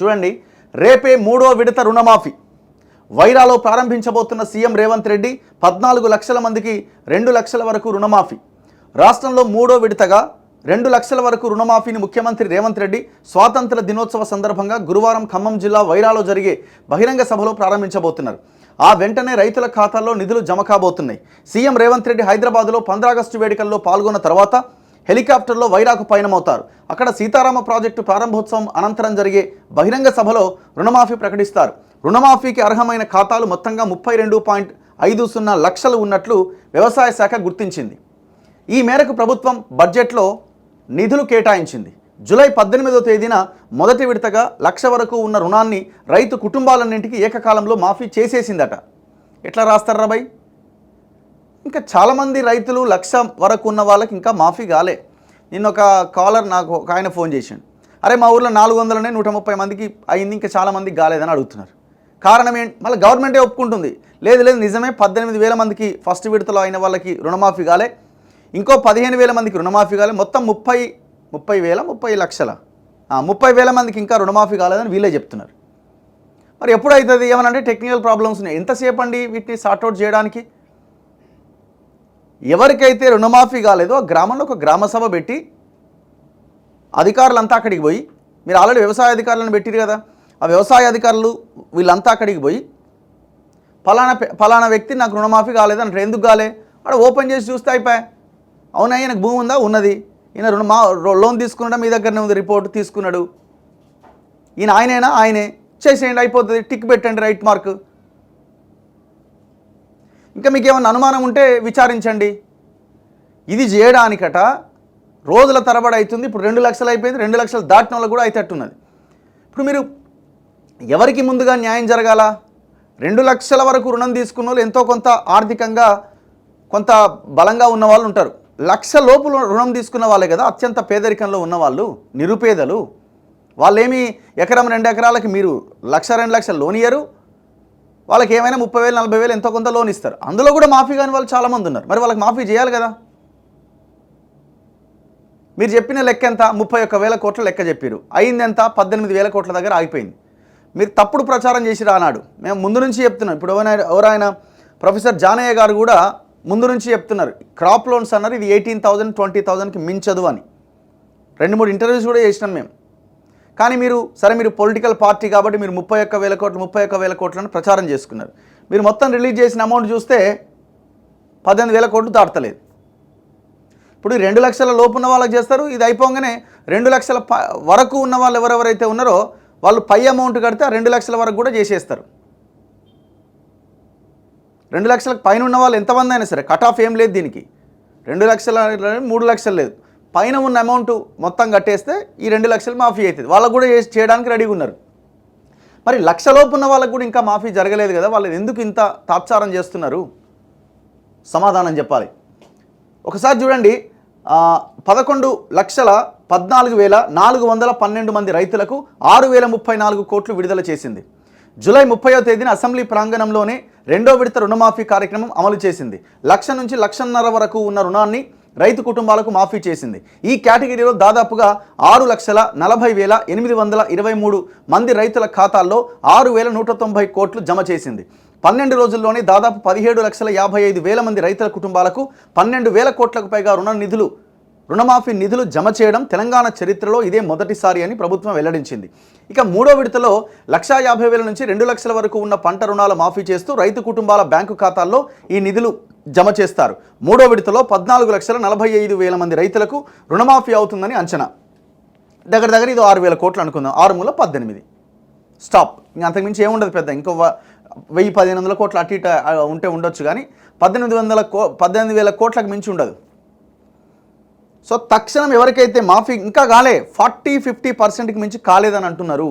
చూడండి, రేపే 3వ విడత రుణమాఫీ వైరాలో ప్రారంభించబోతున్న సీఎం రేవంత్ రెడ్డి 14 లక్షల మందికి 2 లక్షల వరకు రుణమాఫీ. రాష్ట్రంలో 3వ విడతగా 2 లక్షల వరకు రుణమాఫీని ముఖ్యమంత్రి రేవంత్ రెడ్డి స్వాతంత్ర దినోత్సవ సందర్భంగా గురువారం ఖమ్మం జిల్లా వైరాలో జరిగే బహిరంగ సభలో ప్రారంభించబోతున్నారు. ఆ వెంటనే రైతుల ఖాతాల్లో నిధులు జమ కాబోతున్నాయి. సీఎం రేవంత్ రెడ్డి హైదరాబాద్లో 15 ఆగస్టు వేడుకల్లో పాల్గొన్న తర్వాత హెలికాప్టర్లో వైరాకు పయనమవుతారు. అక్కడ సీతారామ ప్రాజెక్టు ప్రారంభోత్సవం అనంతరం జరిగే బహిరంగ సభలో రుణమాఫీ ప్రకటిస్తారు. రుణమాఫీకి అర్హమైన ఖాతాలు మొత్తంగా 32.50 లక్షలు ఉన్నట్లు వ్యవసాయ శాఖ గుర్తించింది. ఈ మేరకు ప్రభుత్వం బడ్జెట్లో నిధులు కేటాయించింది. జూలై 18వ తేదీన మొదటి విడతగా 1 లక్ష వరకు ఉన్న రుణాన్ని రైతు కుటుంబాలన్నింటికి ఏకకాలంలో మాఫీ చేసేసిందట. ఎట్లా రాస్తారా భయ్? ఇంకా చాలామంది రైతులు 1 లక్ష వరకు ఉన్న వాళ్ళకి ఇంకా మాఫీ కాలే. నిన్న ఒక కాలర్ నాకు ఒక ఆయన ఫోన్ చేసిండు, అరే మా ఊర్లో 400నే 130 మందికి అయింది, ఇంకా చాలామందికి కాలేదని అడుగుతున్నారు. కారణం ఏంటి? మళ్ళీ గవర్నమెంటే ఒప్పుకుంటుంది, లేదు నిజమే 18,000 మందికి ఫస్ట్ విడతలో అయిన వాళ్ళకి రుణమాఫీ కాలే, ఇంకో 15,000 మందికి రుణమాఫీ కాలే, మొత్తం 30 లక్షల 30,000 మందికి ఇంకా రుణమాఫీ కాలేదని వీళ్ళే చెప్తున్నారు. మరి ఎప్పుడు అవుతుంది? ఏమనంటే టెక్నికల్ ప్రాబ్లమ్స్ ఉన్నాయి. ఎంతసేపు అండి వీటిని సార్ట్అవుట్ చేయడానికి? ఎవరికైతే రుణమాఫీ కాలేదో ఆ గ్రామంలో ఒక గ్రామ సభ పెట్టి అధికారులంతా అక్కడికి పోయి, మీరు ఆల్రెడీ వ్యవసాయ అధికారులను పెట్టిరు కదా, ఆ వ్యవసాయ అధికారులు వీళ్ళంతా అక్కడికి పోయి ఫలానా వ్యక్తి నాకు రుణమాఫీ కాలేదు అంటారు. ఎందుకు కాలే? అక్కడ ఓపెన్ చేసి చూస్తే అయిపోయా. అవునా, ఈయనకు భూమి ఉందా? ఉన్నది. ఈయన లోన్ తీసుకున్నాడా? మీ దగ్గరనే ఉంది, రిపోర్ట్ తీసుకున్నాడు. ఈయన ఆయనే చేసేయండి, అయిపోతుంది, టిక్ పెట్టండి, రైట్ మార్క్. ఇంకా మీకు ఏమన్నా అనుమానం ఉంటే విచారించండి. ఇది చేయడానికట రోజుల తరబడి అవుతుంది. ఇప్పుడు 2 లక్షలు అయిపోయింది, 2 లక్షలు దాటిన వాళ్ళకు కూడా అయితేట్టున్నది. ఇప్పుడు మీరు ఎవరికి ముందుగా న్యాయం జరగాల? 2 లక్షల వరకు రుణం తీసుకున్న వాళ్ళు ఎంతో కొంత ఆర్థికంగా కొంత బలంగా ఉన్న వాళ్ళు ఉంటారు. 1 లక్ష లోపు రుణం తీసుకున్న వాళ్ళే కదా అత్యంత పేదరికంలో ఉన్నవాళ్ళు, నిరుపేదలు. వాళ్ళేమి ఎకరం 2 ఎకరాలకి మీరు 1 లక్ష 2 లక్షలు లోన్ ఇయ్యరు. వాళ్ళకి ఏమైనా 30,000 40,000 ఎంతో కొంత లోన్ ఇస్తారు. అందులో కూడా మాఫీ కాని వాళ్ళు చాలామంది ఉన్నారు. మరి వాళ్ళకి మాఫీ చేయాలి కదా. మీరు చెప్పిన లెక్క ఎంత? 31,000 కోట్ల లెక్క చెప్పారు. అయింది ఎంత? 18,000 కోట్ల దగ్గర ఆగిపోయింది. మీరు తప్పుడు ప్రచారం చేసి రానాడు. మేము ముందు నుంచి చెప్తున్నాం. ఇప్పుడు ఎవరైనా ప్రొఫెసర్ జానయ్య గారు కూడా ముందు నుంచి చెప్తున్నారు, క్రాప్ లోన్స్ అన్నారు ఇది 18,000 20,000కి మించదు అని. 2-3 ఇంటర్వ్యూస్ కూడా చేసినాం మేము. కానీ మీరు పొలిటికల్ పార్టీ కాబట్టి మీరు 31,000 కోట్లను ప్రచారం చేసుకున్నారు. మీరు మొత్తం రిలీజ్ చేసిన అమౌంట్ చూస్తే 18,000 కోట్లు దాటలేదు. ఇప్పుడు 2 లక్షల లోపు ఉన్న వాళ్ళకి చేస్తారు. ఇది అయిపోగానే 2 లక్షల వరకు ఉన్న వాళ్ళు ఎవరెవరైతే ఉన్నారో వాళ్ళు పై అమౌంట్ కడితే 2 లక్షల వరకు కూడా చేసేస్తారు. 2 లక్షలకు పైన ఉన్న వాళ్ళు ఎంతమంది అయినా సరే, కట్ ఆఫ్ ఏం లేదు దీనికి. 2 లక్షల 3 లక్షలు లేదు, పైన ఉన్న అమౌంట్ మొత్తం కట్టేస్తే ఈ 2 లక్షలు మాఫీ అవుతుంది. వాళ్ళకు కూడా చేయడానికి రెడీగా ఉన్నారు. మరి 1 లక్షలోపు ఉన్న వాళ్ళకు కూడా ఇంకా మాఫీ జరగలేదు కదా, వాళ్ళు ఎందుకు ఇంత తాత్సారం చేస్తున్నారు? సమాధానం చెప్పాలి. ఒకసారి చూడండి, 11,14,412 మంది రైతులకు 6,034 కోట్లు విడుదల చేసింది. జూలై 30వ తేదీన అసెంబ్లీ ప్రాంగణంలోనే 2వ విడత రుణమాఫీ కార్యక్రమం అమలు చేసింది. 1 లక్ష నుంచి 1.5 లక్షల వరకు ఉన్న రుణాన్ని రైతు కుటుంబాలకు మాఫీ చేసింది. ఈ కేటగిరీలో దాదాపుగా 6,40,823 మంది రైతుల ఖాతాల్లో 6,190 కోట్లు జమ చేసింది. 12 రోజుల్లోనే దాదాపు 17,55,000 మంది రైతుల కుటుంబాలకు 12,000 కోట్లకు పైగా రుణమాఫీ నిధులు జమ చేయడం తెలంగాణ చరిత్రలో ఇదే మొదటిసారి అని ప్రభుత్వం వెల్లడించింది. ఇక 3వ విడతలో 1,50,000 నుంచి 2 లక్షల వరకు ఉన్న పంట రుణాల మాఫీ చేస్తూ రైతు కుటుంబాల బ్యాంకు ఖాతాల్లో ఈ నిధులు జమ చేస్తారు. 3వ విడతలో 14,45,000 మంది రైతులకు రుణమాఫీ అవుతుందని అంచనా. దగ్గర ఇది 6,000 కోట్లు అనుకుందాం. 6 × 18 స్టాప్. ఇంకా అంతకుమించి ఏముండదు పెద్ద. ఇంకో 1,000-1,500 కోట్లు అటు ఇటు ఉంటే ఉండొచ్చు, కానీ 18,000 కోట్లకు మించి ఉండదు. సో తక్షణం ఎవరికైతే మాఫీ ఇంకా కాలే 40-50%కి మించి కాలేదని అంటున్నారు,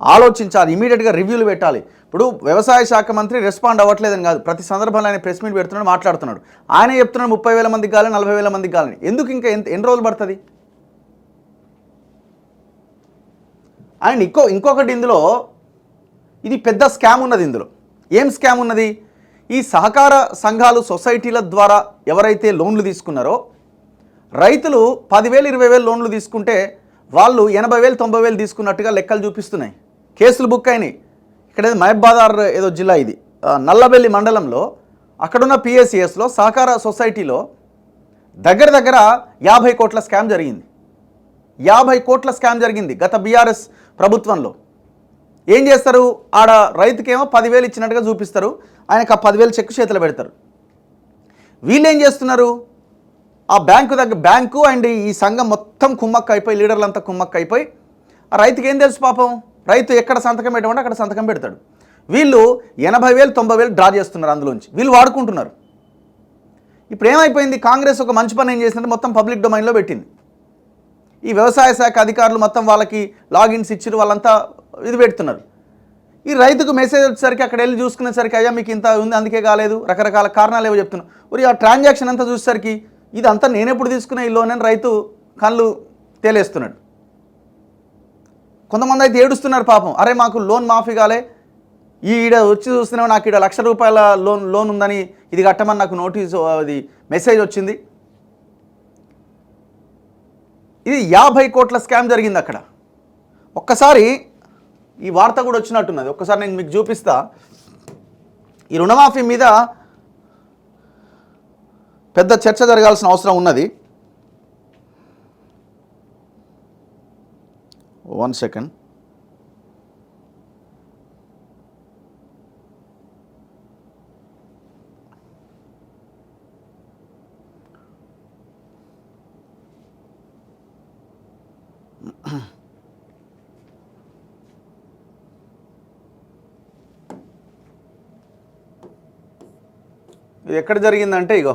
ఆలోచించాలి, ఇమీడియట్గా రివ్యూలు పెట్టాలి. ఇప్పుడు వ్యవసాయ శాఖ మంత్రి రెస్పాండ్ అవ్వట్లేదని కాదు, ప్రతి సందర్భంలో ఆయన ప్రెస్ మీట్ పెడుతున్నాడు, మాట్లాడుతున్నాడు. ఆయన చెప్తున్నాడు 30,000 మందికి కాలని, 40,000 మందికి కాలని. ఎందుకు ఇంకా ఎన్ని రోజులు పడుతుంది? అండ్ ఇంకొకటి ఇందులో ఇది పెద్ద స్కామ్ ఉన్నది. ఇందులో ఏం స్కామ్ ఉన్నది? ఈ సహకార సంఘాలు సొసైటీల ద్వారా ఎవరైతే లోన్లు తీసుకున్నారో రైతులు 10,000 20,000 లోన్లు తీసుకుంటే వాళ్ళు 80,000 90,000 తీసుకున్నట్టుగా లెక్కలు చూపిస్తున్నాయి. కేసులు బుక్ అయినాయి. ఇక్కడ మహబాదార్ ఏదో జిల్లా ఇది, నల్లబెల్లి మండలంలో అక్కడున్న పిఎస్సిఎస్లో సహకార సొసైటీలో దగ్గర 50 కోట్ల స్కామ్ జరిగింది. 50 కోట్ల స్కామ్ జరిగింది గత బీఆర్ఎస్ ప్రభుత్వంలో. ఏం చేస్తారు, ఆడ రైతుకేమో 10,000 ఇచ్చినట్టుగా చూపిస్తారు, ఆయనకు ఆ 10,000 చెక్కు చేతిలో పెడతారు. వీళ్ళు ఏం చేస్తున్నారు, ఆ బ్యాంకు అండ్ ఈ సంఘం మొత్తం కుమ్మక్క అయిపోయి, లీడర్లంతా కుమ్మక్క అయిపోయి, ఆ రైతుకి ఏం తెలుసు పాపం, రైతు ఎక్కడ సంతకం పెట్టమంటే అక్కడ సంతకం పెడతాడు. వీళ్ళు 80,000 90,000 డ్రా చేస్తున్నారు, అందులోంచి వీళ్ళు వాడుకుంటున్నారు. ఇప్పుడు ఏమైపోయింది, కాంగ్రెస్ ఒక మంచి పని ఏం చేసిందంటే మొత్తం పబ్లిక్ డొమైన్లో పెట్టింది. ఈ వ్యవసాయ శాఖ అధికారులు మొత్తం వాళ్ళకి లాగిన్స్ ఇచ్చారు, వాళ్ళంతా ఇది పెడుతున్నారు. ఈ రైతుకు మెసేజ్ వచ్చేసరికి అక్కడ వెళ్ళి చూసుకునేసరికి అయ్యా మీకు ఇంత ఉంది అందుకే కాలేదు, రకరకాల కారణాలు ఏవో చెప్తున్నారు. మరి ఆ ట్రాన్సాక్షన్ అంతా చూసేసరికి ఇదంతా నేనెప్పుడు తీసుకునే ఈ లోన్ అని రైతు కళ్ళు తేలేస్తున్నాడు. కొంతమంది అయితే ఏడుస్తున్నారు పాపం, అరే మాకు లోన్ మాఫీ కాలే, ఈడ వచ్చి చూస్తున్నావు నాకు ఈడ ₹1,00,000 లోన్ ఉందని ఇది కట్టమని నాకు నోటీసు అది మెసేజ్ వచ్చింది. ఇది 50 కోట్ల స్కామ్ జరిగింది అక్కడ. ఒక్కసారి ఈ వార్త కూడా వచ్చినట్టున్నది, ఒక్కసారి నేను మీకు చూపిస్తా. ఈ రుణమాఫీ మీద పెద్ద చర్చ జరగాల్సిన అవసరం ఉన్నది. 1 సెకండ్. ఇది ఎక్కడ జరిగిందంటే ఇగో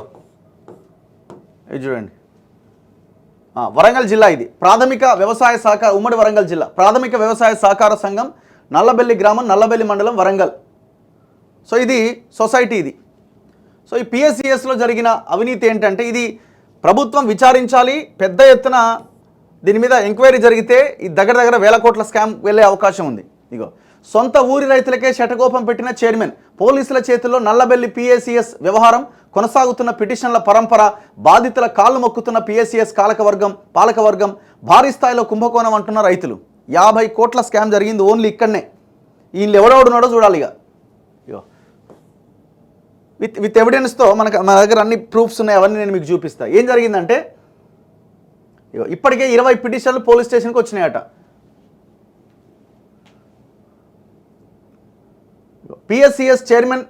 ఇది చూడండి, వరంగల్ జిల్లా. ఇది ప్రాథమిక వ్యవసాయ సహకార ఉమ్మడి వరంగల్ జిల్లా ప్రాథమిక వ్యవసాయ సహకార సంఘం నల్లబెల్లి గ్రామం, నల్లబెల్లి మండలం, వరంగల్. సో ఇది సొసైటీ ఇది. సో ఈ పిఎస్సిఎస్లో జరిగిన అవినీతి ఏంటంటే ఇది ప్రభుత్వం విచారించాలి, పెద్ద ఎత్తున దీని మీద ఎంక్వైరీ జరిగితే ఈ దగ్గర 1,000 కోట్ల స్కామ్ వెళ్ళే అవకాశం ఉంది. ఇగో సొంత ఊరి రైతులకే శటకోపం పెట్టిన చైర్మన్, పోలీసుల చేతుల్లో నల్లబెల్లి పిఎస్సిఎస్ వ్యవహారం, కొనసాగుతున్న పిటిషన్ల పరంపర, బాధితుల కాళ్ళు మొక్కుతున్న పిఎస్సిఎస్ పాలకవర్గం, భారీ స్థాయిలో కుంభకోణం అంటున్న రైతులు. 50 కోట్ల స్కామ్ జరిగింది ఓన్లీ ఇక్కడనే. వీళ్ళు ఎవడెవడున్నాడో చూడాలి. ఇగో విత్ ఎవిడెన్స్తో మన దగ్గర అన్ని ప్రూఫ్స్ ఉన్నాయి, అవన్నీ నేను మీకు చూపిస్తా. ఏం జరిగిందంటే ఇప్పటికే 20 పిటిషన్లు పోలీస్ స్టేషన్కి వచ్చినాయట. పిఎస్సిఎస్ చైర్మన్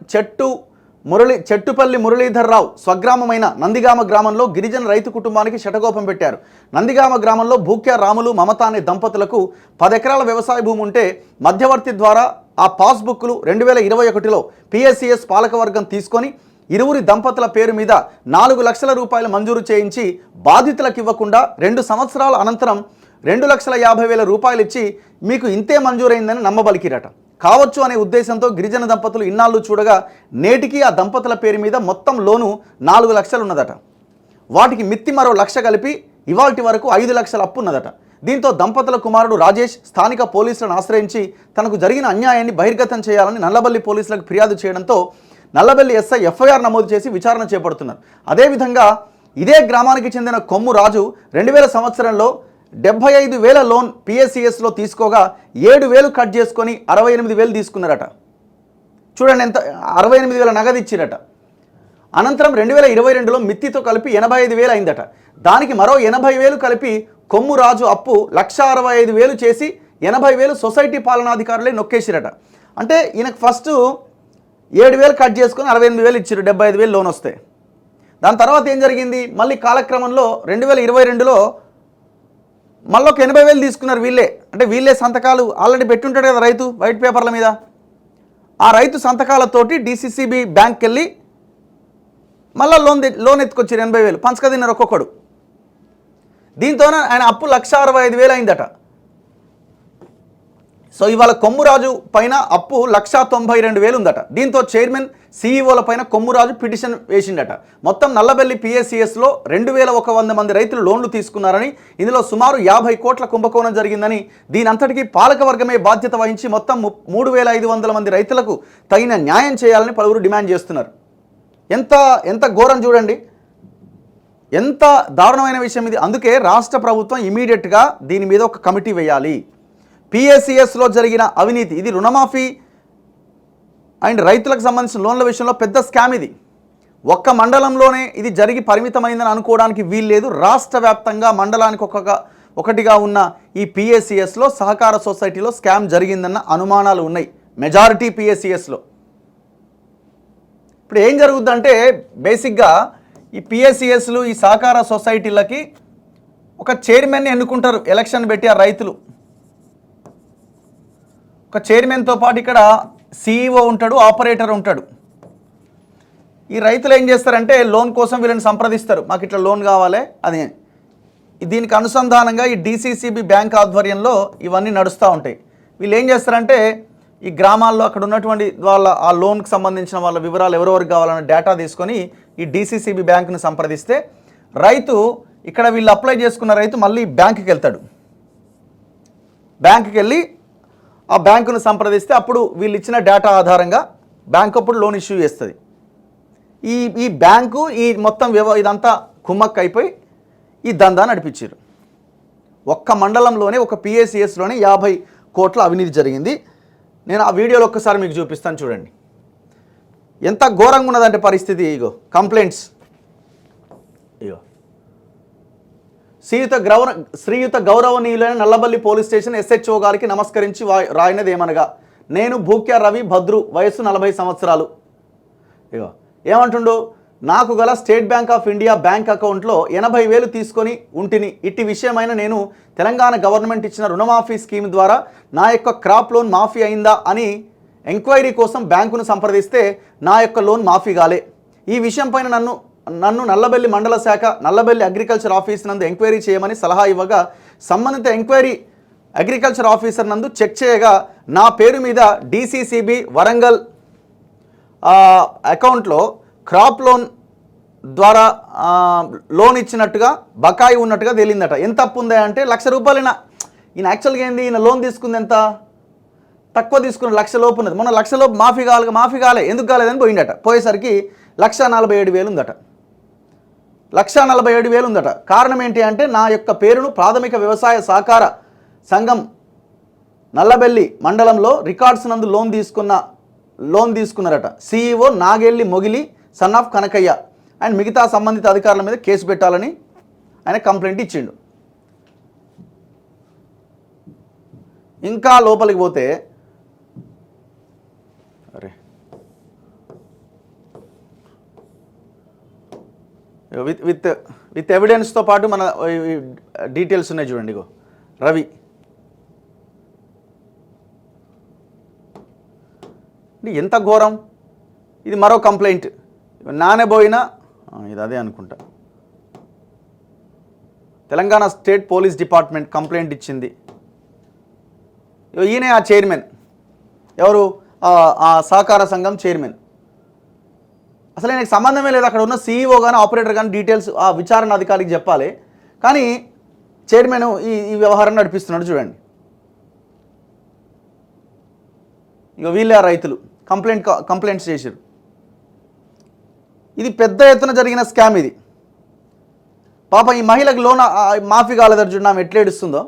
చెట్టుపల్లి మురళీధర్ రావు స్వగ్రామమైన నందిగామ గ్రామంలో గిరిజన రైతు కుటుంబానికి శటకోపం పెట్టారు. నందిగామ గ్రామంలో భూక్య రాములు మమత అనే దంపతులకు 10 ఎకరాల వ్యవసాయ భూమి ఉంటే మధ్యవర్తి ద్వారా ఆ పాస్బుక్లు 2021లో పిఎస్సిఎస్ పాలకవర్గం తీసుకొని ఇరువురి దంపతుల పేరు మీద ₹4 లక్షల మంజూరు చేయించి బాధితులకు ఇవ్వకుండా 2 సంవత్సరాల అనంతరం ₹2,50,000 ఇచ్చి మీకు ఇంతే మంజూరైందని నమ్మబలికిరట. కావచ్చు అనే ఉద్దేశంతో గిరిజన దంపతులు ఇన్నాళ్ళు చూడగా నేటికి ఆ దంపతుల పేరు మీద మొత్తం లోను 4 లక్షలు ఉన్నదట. వాటికి మిత్తి మరో 1 లక్ష కలిపి ఇవాల్టి వరకు 5 లక్షల అప్పు ఉన్నదట. దీంతో దంపతుల కుమారుడు రాజేష్ స్థానిక పోలీసులను ఆశ్రయించి తనకు జరిగిన అన్యాయాన్ని బహిర్గతం చేయాలని నల్లబెల్లి పోలీసులకు ఫిర్యాదు చేయడంతో నల్లబెల్లి ఎస్ఐ ఎఫ్ఐఆర్ నమోదు చేసి విచారణ చేపడుతున్నారు. అదేవిధంగా ఇదే గ్రామానికి చెందిన కొమ్ము రాజు 2000 సంవత్సరంలో 75,000 లోన్ పిఎస్సిఎస్లో తీసుకోగా 7,000 కట్ చేసుకొని 68,000 తీసుకున్నారట. చూడండి ఎంత, 68,000 నగదు ఇచ్చిరట. అనంతరం 2022లో మిత్తితో కలిపి 85,000 అయిందట. దానికి మరో 80,000 కలిపి కొమ్ము రాజు అప్పు 1,65,000 చేసి 80,000 సొసైటీ పాలనాధికారులే నొక్కేసిరట. అంటే ఈయనకు ఫస్ట్ 7,000 కట్ చేసుకొని 68,000 ఇచ్చారు, 75,000 లోన్ వస్తే. దాని తర్వాత ఏం జరిగింది, మళ్ళీ కాలక్రమంలో 2022లో మళ్ళీ ఒక 80,000 తీసుకున్నారు వీళ్ళే. అంటే వీళ్ళే సంతకాలు ఆల్రెడీ పెట్టుంటాడు కదా రైతు వైట్ పేపర్ల మీద. ఆ రైతు సంతకాలతోటి డిసిసిబి బ్యాంక్కి వెళ్ళి మళ్ళీ లోన్ ఎత్తుకొచ్చారు 80,000 పంచక తిన్నారు ఒక్కొక్కడు. దీంతోనే ఆయన అప్పు 1,65,000 అయిందట. సో ఇవాళ కొమ్మురాజు పైన అప్పు 1,92,000 ఉందట. దీంతో చైర్మన్ సీఈఓల పైన కొమ్మురాజు పిటిషన్ వేసిండట. మొత్తం నల్లబెల్లి పిఎస్సిఎస్లో 2,100 మంది రైతులు లోన్లు తీసుకున్నారని, ఇందులో సుమారు 50 కోట్ల కుంభకోణం జరిగిందని, దీనంతటికీ పాలకవర్గమే బాధ్యత వహించి మొత్తం 3,500 మంది రైతులకు తగిన న్యాయం చేయాలని పలువురు డిమాండ్ చేస్తున్నారు. ఎంత ఘోరం చూడండి. ఎంత దారుణమైన విషయం ఇది. అందుకే రాష్ట్ర ప్రభుత్వం ఇమీడియట్గా దీని మీద ఒక కమిటీ వేయాలి. పిఎస్సిఎస్లో జరిగిన అవినీతి, ఇది రుణమాఫీ అండ్ రైతులకు సంబంధించిన లోన్ల విషయంలో పెద్ద స్కామ్ ఇది. ఒక్క మండలంలోనే ఇది జరిగి పరిమితమైందని అనుకోవడానికి వీల్లేదు. రాష్ట్ర వ్యాప్తంగా మండలానికి ఒకటిగా ఉన్న ఈ పిఎస్సిఎస్లో సహకార సొసైటీలో స్కామ్ జరిగిందన్న అనుమానాలు ఉన్నాయి మెజారిటీ పిఎస్సిఎస్లో. ఇప్పుడు ఏం జరుగుద్దంటే బేసిక్గా ఈ పిఎస్సిఎస్లు ఈ సహకార సొసైటీలకి ఒక చైర్మన్ని ఎన్నుకుంటారు, ఎలక్షన్ పెట్టి ఆ రైతులు. ఒక చైర్మన్తో పాటు ఇక్కడ సిఇఓ ఉంటాడు, ఆపరేటర్ ఉంటాడు. ఈ రైతులు ఏం చేస్తారంటే లోన్ కోసం వీళ్ళని సంప్రదిస్తారు, మాకు ఇట్లా లోన్ కావాలి అది. దీనికి అనుసంధానంగా ఈ డిసిసిబి బ్యాంక్ ఆధ్వర్యంలో ఇవన్నీ నడుస్తూ ఉంటాయి. వీళ్ళు ఏం చేస్తారంటే ఈ గ్రామాల్లో అక్కడ ఉన్నటువంటి వాళ్ళ ఆ లోన్కి సంబంధించిన వాళ్ళ వివరాలు ఎవరెవరికి కావాలన్న డేటా తీసుకొని ఈ డిసిసిబి బ్యాంకుని సంప్రదిస్తే రైతు ఇక్కడ వీళ్ళు అప్లై చేసుకున్న రైతు మళ్ళీ బ్యాంకుకి వెళ్తాడు. బ్యాంకుకి వెళ్ళి ఆ బ్యాంకును సంప్రదిస్తే అప్పుడు వీళ్ళు ఇచ్చిన డేటా ఆధారంగా బ్యాంకు అప్పుడు లోన్ ఇష్యూ చేస్తుంది. ఈ బ్యాంకు ఈ మొత్తం ఇదంతా కుమ్మక్క అయిపోయి ఈ దందా నడిపించారు. ఒక్క మండలంలోనే ఒక పిఎస్సిఎస్లోనే 50 కోట్ల అవినీతి జరిగింది. నేను ఆ వీడియోలో ఒక్కసారి మీకు చూపిస్తాను, చూడండి ఎంత ఘోరంగా ఉన్నదంటే పరిస్థితి. ఇగో కంప్లైంట్స్, ఇగో శ్రీయుత గౌరవనీయులైన నల్లబల్లి పోలీస్ స్టేషన్ ఎస్హెచ్ఓ గారికి నమస్కరించి రాయినదేమనగా, నేను భూక్యా రవి భద్రు, వయస్సు 40 సంవత్సరాలు. ఇగో ఏమంటుండు, నాకు గల state bank of India bank అకౌంట్లో 80,000 తీసుకొని ఉంటిని. ఇట్టి విషయమైన నేను తెలంగాణ గవర్నమెంట్ ఇచ్చిన రుణమాఫీ స్కీమ్ ద్వారా నా యొక్క క్రాప్ లోన్ మాఫీ అయిందా అని ఎంక్వైరీ కోసం బ్యాంకును సంప్రదిస్తే నా యొక్క లోన్ మాఫీ కాలే. ఈ విషయం పైన నన్ను నల్లబెల్లి మండల శాఖ నల్లబెల్లి అగ్రికల్చర్ ఆఫీస్ నందు ఎంక్వైరీ చేయమని సలహా ఇవ్వగా సంబంధిత ఎంక్వైరీ అగ్రికల్చర్ ఆఫీసర్ నందు చెక్ చేయగా నా పేరు మీద డిసిసిబి వరంగల్ అకౌంట్లో క్రాప్ లోన్ ద్వారా లోన్ ఇచ్చినట్టుగా బకాయి ఉన్నట్టుగా తేలిందట. ఎంత అప్పు ఉందా అంటే 1,00,000 రూపాయలైనా. ఈయన యాక్చువల్గా ఏంది, ఈయన లోన్ తీసుకుంది ఎంత తక్కువ తీసుకున్న 1,00,000 లోపు ఉన్నది. మొన్న 1,00,000 లోపు మాఫీ కాలే, ఎందుకు కాలేదని పోయిండట. పోయేసరికి 1,47,000 ఉందట. 1,47,000 ఉందట. కారణం ఏంటి అంటే నా యొక్క పేరును ప్రాథమిక వ్యవసాయ సహకార సంఘం నల్లబెల్లి మండలంలో రికార్డ్స్ నందు లోన్ తీసుకున్నారట. CEO Nagelli Mogili son of Kanakaiah and మిగతా సంబంధిత అధికారుల మీద కేసు పెట్టాలని ఆయన కంప్లైంట్ ఇచ్చిండు. ఇంకా లోపలికి పోతే విత్ ఎవిడెన్స్తో పాటు మన డీటెయిల్స్ ఉన్నాయి చూడండి. ఇగో రవి ఎంత ఘోరం. ఇది మరో కంప్లైంట్, నానబోయిన ఇది అదే అనుకుంటా. Telangana state police department complaint ఇచ్చింది. ఈయనే ఆ చైర్మన్, ఎవరు ఆ సహకార సంఘం చైర్మన్. అసలు ఆయనకు సంబంధమే లేదు. అక్కడ ఉన్న సిఇఓ కానీ ఆపరేటర్ కానీ డీటెయిల్స్ ఆ విచారణ అధికారికి చెప్పాలి, కానీ చైర్మన్ ఈ వ్యవహారం నడిపిస్తున్నాడు. చూడండి, ఇక వీళ్ళే ఆ రైతులు కంప్లైంట్స్ చేశారు. ఇది పెద్ద ఎత్తున జరిగిన స్కామ్ ఇది. పాప ఈ మహిళకు లోన్ మాఫీ కాలేదని చూడండి, ఆమె ఎట్లా ఏడుస్తుందో.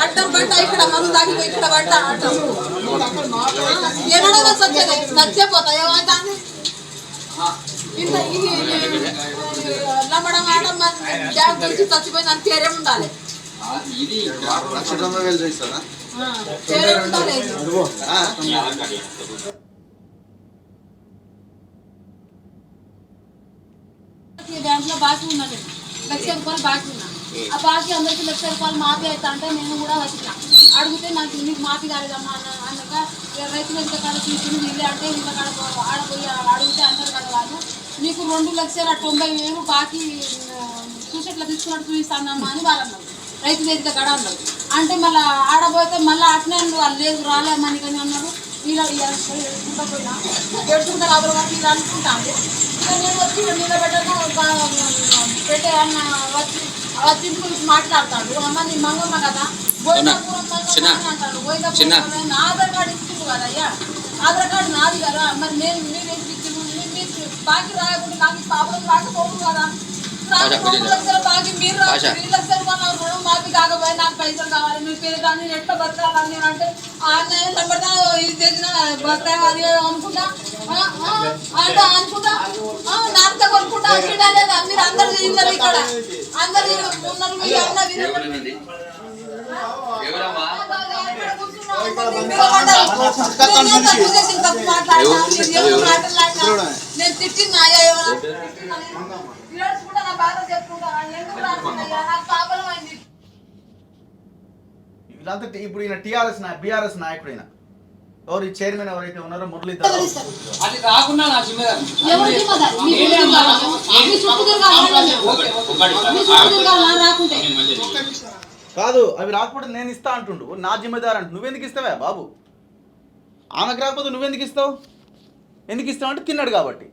అడ్డం పడ్డా ఇక్కడ మందు తాగి ఇక్కడ పడ్డా అడ్డం ఏమైనా చచ్చిపోతాయో దాన్ని నమ్మడం ఆడడం జాబ్ గురించి చచ్చిపోయింది అని పేరే ఉండాలి. ఇది 1,90,000 చేస్తారా? బ్యాంక్ లో బాకీ ఉన్నది, ₹1,00,000 బాకీ ఉన్నా. ఆ బాకీ అందరికి ₹1,00,000 మాఫీ అవుతా అంటే నేను కూడా వచ్చిన అడిగితే నాకు నీకు మాఫీ కాలేదమ్మా అన్నాక రైతులు ఎంత కాడ తీసుకుని వీళ్ళే అంటే వీళ్ళ కాడ ఆడపోయి అడిగితే అంటారు కదా వాళ్ళు, నీకు 2,90,000 బాకీ చూసేట్లా తీసుకున్నట్టు చూపిస్తానమ్మా అని వాళ్ళు అన్నారు. రైతు వేదిక కాడ అన్నారు. అంటే మళ్ళీ ఆడపోతే మళ్ళీ అట్నే వాళ్ళు లేదు రాలేమని కానీ అన్నారు. వీళ్ళు ఎడుచుకుంటా పోయినా ఎడుచుకుంటా రాబోయే వాళ్ళు వీళ్ళు అనుకుంటాను. నేను వచ్చి నిలబెట్టను పెట్టే అన్న వచ్చి గురించి మాట్లాడతాడు. అమ్మ నీ మంగమ్మ కదా బోయినాపురం మంగమ్మ అంటాడు. బోయినాపురం ఆధార్ కార్డు ఇచ్చిండు కదా అయ్యా, ఆధార్ కార్డు నాది కదా, మరి నేను మీరు ఎందుకు ఇచ్చిండు? మీకు బాకీ రాయకుండా నాకు ప్రాబ్లం రాకపోదు కదా. 2,00,000 బాకీ మీరు రాదు, 3,00,000 రుణం మాఫీ కాకపోయి నాకు పైసలు కావాలి, మీ పేరు కానీ ఎట్లా బతకాలని నేను అంటే ఆన్లైన్ నెంబర్ ఇది చేసిన బతాయి అది అనుకుంటా అంటే అనుకుంటా నాతో కొనుక్కుంటా వచ్చిందా లేదా? మీరు అందరు తిన్నారు ఇక్కడ, అందరు ఉన్నారు. మీ అన్న నేను తిట్టిన వీళ్ళంతా ఇప్పుడు ఈయన బీఆర్ఎస్ నాయకుడు ఈయన ఎవరు చైర్మన్ ఎవరైతే ఉన్నారో మురళీధర్ అది రాకుండా నా జిమ్మేదారు. కాదు, అవి రాకపోతే నేను ఇస్తా అంటుండు, నా జిమ్మేదారు అంటు. నువ్వెందుకు ఇస్తావా బాబు? ఆమెకు రాకపోతే నువ్వెందుకు ఇస్తావు? ఎందుకు ఇస్తావు అంటే తిన్నాడు కాబట్టి.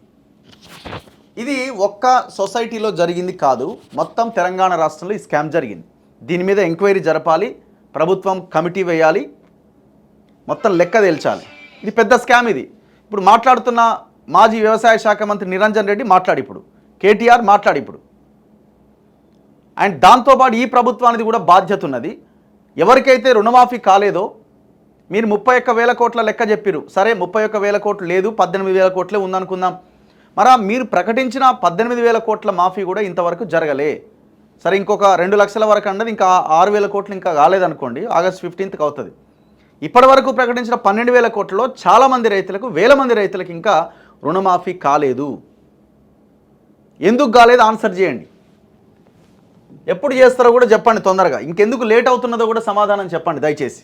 ఇది ఒక్క సొసైటీలో జరిగింది కాదు, మొత్తం తెలంగాణ రాష్ట్రంలో ఈ స్కామ్ జరిగింది. దీని మీద ఎంక్వైరీ జరపాలి, ప్రభుత్వం కమిటీ వేయాలి, మొత్తం లెక్క తేల్చాలి. ఇది పెద్ద స్కామ్. ఇది ఇప్పుడు మాట్లాడుతున్న మాజీ వ్యవసాయ శాఖ మంత్రి నిరంజన్ రెడ్డి మాట్లాడి ఇప్పుడు, కేటీఆర్ మాట్లాడి ఇప్పుడు, అండ్ దాంతోపాటు ఈ ప్రభుత్వానికి కూడా బాధ్యత ఉన్నది. ఎవరికైతే రుణమాఫీ కాలేదో మీరు 31,000 కోట్ల లెక్క చెప్పారు. సరే 31,000 కోట్లు లేదు, 18,000 కోట్లే ఉందనుకుందాం. మరి మీరు ప్రకటించిన 18,000 కోట్ల మాఫీ కూడా ఇంతవరకు జరగలే. సరే ఇంకొక 2 లక్షల వరకు అన్నది ఇంకా 6,000 కోట్లు ఇంకా కాలేదనుకోండి, ఆగస్ట్ 15కి అవుతుంది. ఇప్పటి వరకు ప్రకటించిన 12,000 కోట్లలో చాలామంది రైతులకు, వేల మంది రైతులకు ఇంకా రుణమాఫీ కాలేదు. ఎందుకు కాలేదు ఆన్సర్ చేయండి. ఎప్పుడు చేస్తారో కూడా చెప్పండి తొందరగా. ఇంకెందుకు లేట్ అవుతున్నదో కూడా సమాధానం చెప్పండి దయచేసి.